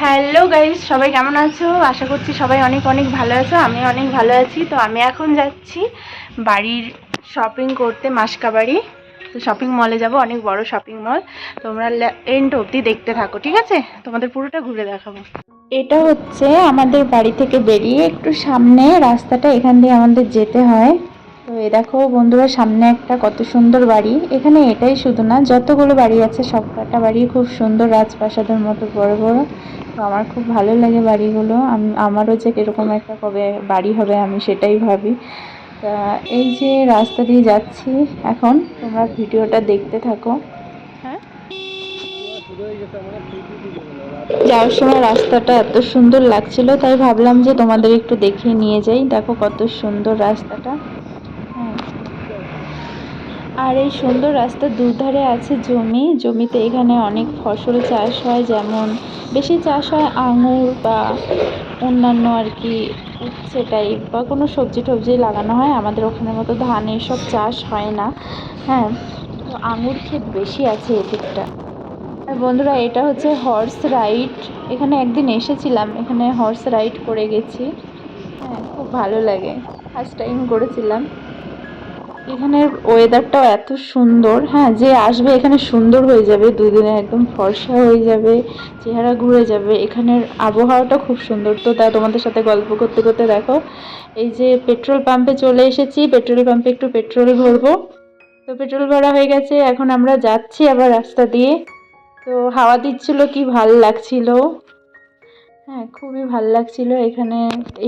Hello guys, সবাই কেমন আছো? আশা করছি সবাই অনেক অনেক ভালো আছো। আমি অনেক ভালো আছি। তো আমি এখন যাচ্ছি বাড়ির শপিং করতে, মাসকাবাড়ি। তো শপিং মলে যাব, অনেক বড় শপিং মল। তোমরা এন্ড অবধি দেখতে থাকো, ঠিক আছে? তোমাদের পুরোটা ঘুরে দেখাবো। এটা হচ্ছে আমাদের বাড়ি থেকে বেরিয়ে একটু সামনে রাস্তাটা, এখান দিয়ে আমাদের যেতে হয়। তো এই দেখো বন্ধুরা, সামনে একটা কত সুন্দর বাড়ি। এখানে এটাই শুধু না, যতগুলো বাড়ি আছে সব কটা বাড়ি খুব সুন্দর, রাজপ্রাসাদের মতো বড় বড়। তো আমার খুব ভালো লাগে বাড়িগুলো। আমারও যে এরকম একটা কবে বাড়ি হবে আমি সেটাই ভাবি। তা এই যে রাস্তা দিয়ে যাচ্ছি এখন, তোমরা ভিডিওটা দেখতে থাকো। হ্যাঁ, যাওয়ার সময় রাস্তাটা এত সুন্দর লাগছিল, তাই ভাবলাম যে তোমাদের একটু দেখিয়ে নিয়ে যাই। দেখো কত সুন্দর রাস্তাটা। হ্যাঁ, আর এই সুন্দর রাস্তার দুধারে আছে জমি। জমিতে এখানে অনেক ফসল চাষ হয়, যেমন বেশি চাষ হয় আঙুর বা অন্যান্য আর কি উচ্ছে টাইপ, বা কোনো সবজি টবজি লাগানো হয়। আমাদের ওখানের মতো ধান এসব চাষ হয় না। হ্যাঁ, তো আঙুর ক্ষেত বেশি আছে এদিকটা। আর বন্ধুরা, এটা হচ্ছে হর্স রাইড। এখানে একদিন এসেছিলাম, এখানে হর্স রাইড করে গেছি। হ্যাঁ, খুব ভালো লাগে, ফার্স্ট টাইম করেছিলাম। এখানের ওয়েদারটাও এত সুন্দর। হ্যাঁ, যে আসবে এখানে সুন্দর হয়ে যাবে, দুদিনে একদম ফর্সা হয়ে যাবে, চেহারা ঘুরে যাবে। এখানের আবহাওয়াটা খুব সুন্দর। তো তা তোমাদের সাথে গল্প করতে করতে দেখো এই যে পেট্রোল পাম্পে চলে এসেছি। পেট্রোল পাম্পে একটু পেট্রোল ভরবো। তো পেট্রোল ভরা হয়ে গেছে, এখন আমরা যাচ্ছি আবার রাস্তা দিয়ে। তো হাওয়া দিচ্ছিল, কি ভাল লাগছিল। হ্যাঁ, খুবই ভাল লাগছিল এখানে।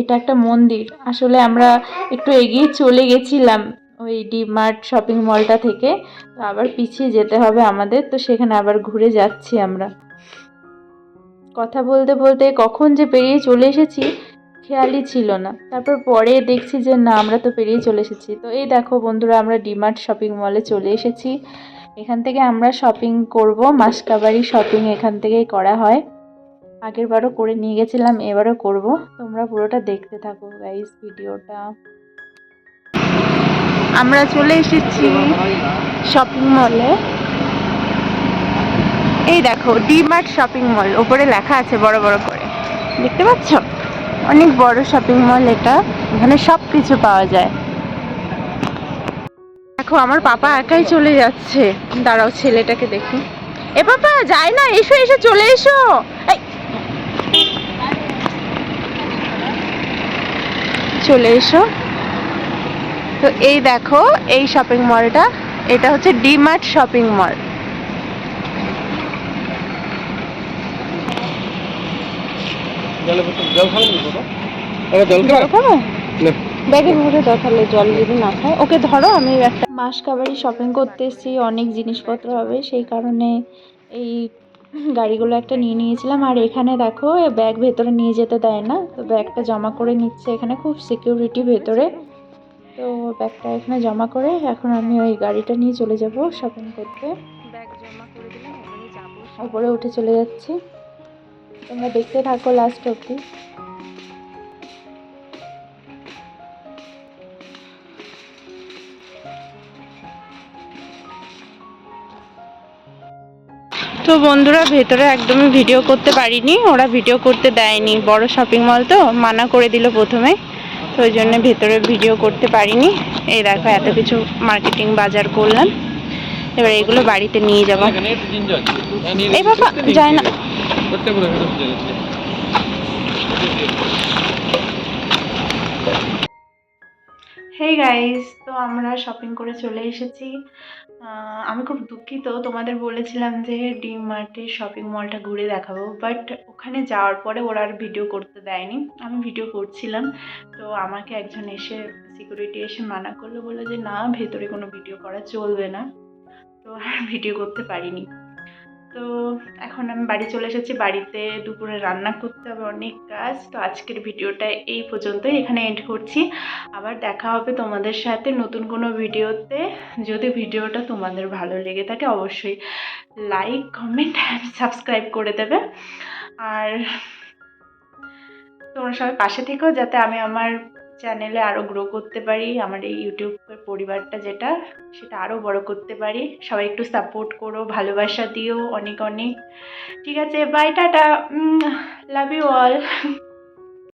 এটা একটা মন্দির। আসলে আমরা একটু এগিয়ে চলে গেছিলাম ওই ডি মার্ট শপিং মলটা থেকে। তো আবার পিছিয়ে যেতে হবে আমাদের, তো সেখানে আবার ঘুরে যাচ্ছি আমরা। কথা বলতে বলতে কখন যে পেরিয়ে চলে এসেছি খেয়ালই ছিল না। তারপর পরে দেখছি যে না, আমরা তো পেরিয়ে চলে এসেছি। তো এই দেখো বন্ধুরা, আমরা ডিমার্ট শপিং মলে চলে এসেছি। এখান থেকে আমরা শপিং করব, মাসকাবাড়ি শপিং এখান থেকেই করা হয়। আগের বারও করে নিয়ে গেছিলাম, এবারও করব। তোমরা পুরোটা দেখতে থাকো গাইস ভিডিওটা। আমরা চলে এসেছি শপিং মলে। এই দেখো ডিমার্ট শপিং মল, ওপরে লেখা আছে বড় বড় করে, দেখতে পাচ্ছ? অনেক বড় শপিং মল এটা। এখানে সব কিছু পাওয়া যায়। দেখো আমার পাপা একাই চলে যাচ্ছে। দাঁড়াও, ছেলেটাকে দেখি। এ পাপা যায় না, এসো এসো, চলে এসো। এই, চলে এসো। তো এই দেখো এই শপিং মলটা, এটা হচ্ছে ডিমার্ট শপিং মল। জল খাবে? ব্যাগে ভরে দাও তাহলে, জল যদি না খায়। ওকে ধরো, আমি একটা মাসকাবাড়ি শপিং করতে এসেছি, অনেক জিনিসপত্র হবে সেই কারণে এই গাড়িগুলো একটা নিয়ে নিয়েছিলাম। আর এখানে দেখো ব্যাগ ভেতরে নিয়ে যেতে দেয় না, তো ব্যাগটা জমা করে নিচ্ছে এখানে, খুব সিকিউরিটি ভেতরে। তো ব্যাগটা এখানে জমা করে এখন আমি ওই গাড়িটা নিয়ে চলে যাব শপিং করতে। ব্যাগ জমা করে দিলাম, এবারে যাবো, উপরে উঠে চলে যাচ্ছি। তোমরা দেখতে থাকো লাস্ট অবধি। তো বন্ধুরা, ভেতরে একদমই ভিডিও করতে পারিনি, ওরা ভিডিও করতে দেয়নি, বড় শপিং মল তো মানা করে দিল প্রথমে। তো ওই জন্য ভেতরে ভিডিও করতে পারিনি। এই দেখো এত কিছু মার্কেটিং বাজার করলাম, এবার এগুলো বাড়িতে নিয়ে যাবো। এই বাবা যায় না। হেই গাইস, তো আমরা শপিং করে চলে এসেছি। আমি খুব দুঃখিত, তোমাদের বলেছিলাম যে ডি মার্টের শপিং মলটা ঘুরে দেখাবো, বাট ওখানে যাওয়ার পরে ওরা আর ভিডিও করতে দেয়নি। আমি ভিডিও করছিলাম, তো আমাকে একজন এসে, সিকিউরিটি এসে মানা করলো, বললো যে না, ভেতরে কোনো ভিডিও করা চলবে না। তো আর ভিডিও করতে পারিনি। তো এখন আমি বাড়ি চলে এসেছি। বাড়িতে দুপুরে রান্না করতে হবে, অনেক কাজ। তো আজকের ভিডিওটা এই পর্যন্তই, এখানে এন্ড করছি। আবার দেখা হবে তোমাদের সাথে নতুন কোনো ভিডিওতে। যদি ভিডিওটা তোমাদের ভালো লেগে থাকে অবশ্যই লাইক, কমেন্ট অ্যান্ড সাবস্ক্রাইব করে দেবে। আর তোমরা সবাই পাশে থেকো, যাতে আমি আমার চ্যানেলে আরও গ্রো করতে পারি, আমার এই ইউটিউবের পরিবারটা যেটা, সেটা আরও বড় করতে পারি। সবাই একটু সাপোর্ট করো, ভালোবাসা দিও অনেক অনেক। ঠিক আছে, bye, tata. Love you all.